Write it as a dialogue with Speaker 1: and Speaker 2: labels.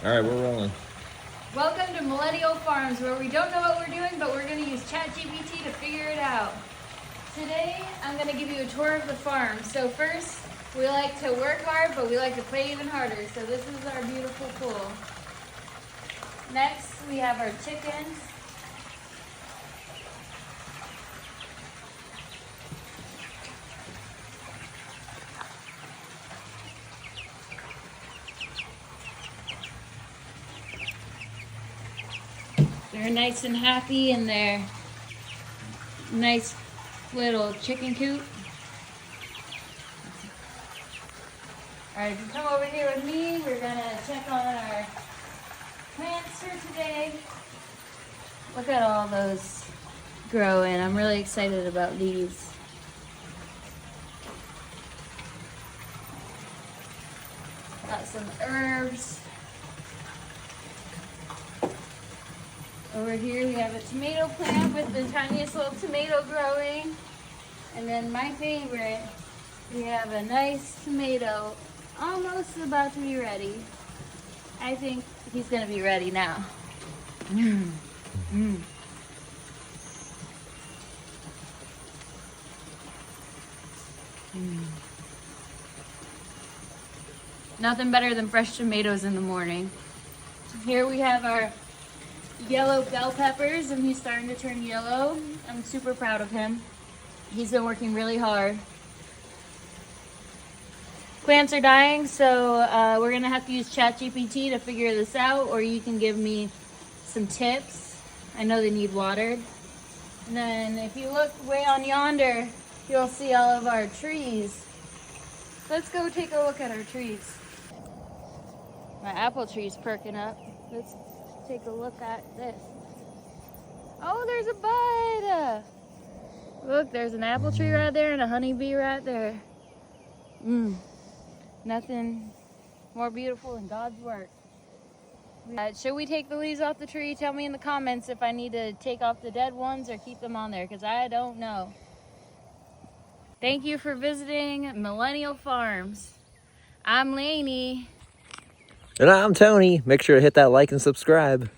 Speaker 1: All right, we're rolling.
Speaker 2: Welcome to Millennial Farms, where we don't know what we're doing, but we're going to use ChatGPT to figure it out. Today, I'm going to give you a tour of the farm. So first, we like to work hard, but we like to play even harder. So this is our beautiful pool. Next, we have our chickens. They're nice and happy in their nice little chicken coop. Alright, if you come over here with me, we're gonna check on our plants for today. Look at all those growing. I'm really excited about these. Got some herbs. Over here we have a tomato plant with the tiniest little tomato growing. And then my favorite, we have a nice tomato almost about to be ready. I think he's gonna be ready now. Nothing better than fresh tomatoes in the morning. Here we have our yellow bell peppers, and he's starting to turn yellow. I'm super proud of him. He's been working really hard. Plants are dying, so we're gonna have to use ChatGPT to figure this out, or you can give me some tips. I know they need watered. And then if you look way on yonder, you'll see all of our trees. Let's go take a look at our trees. My apple tree's perking up. Let's take a look at this. Oh, there's a bud! Look, there's an apple tree right there and a honeybee right there. Nothing more beautiful than God's work. Should we take the leaves off the tree? Tell me in the comments if I need to take off the dead ones or keep them on there, because I don't know. Thank you for visiting Millennial Farms. I'm Lainey.
Speaker 1: And I'm Tony. Make sure to hit that like and subscribe.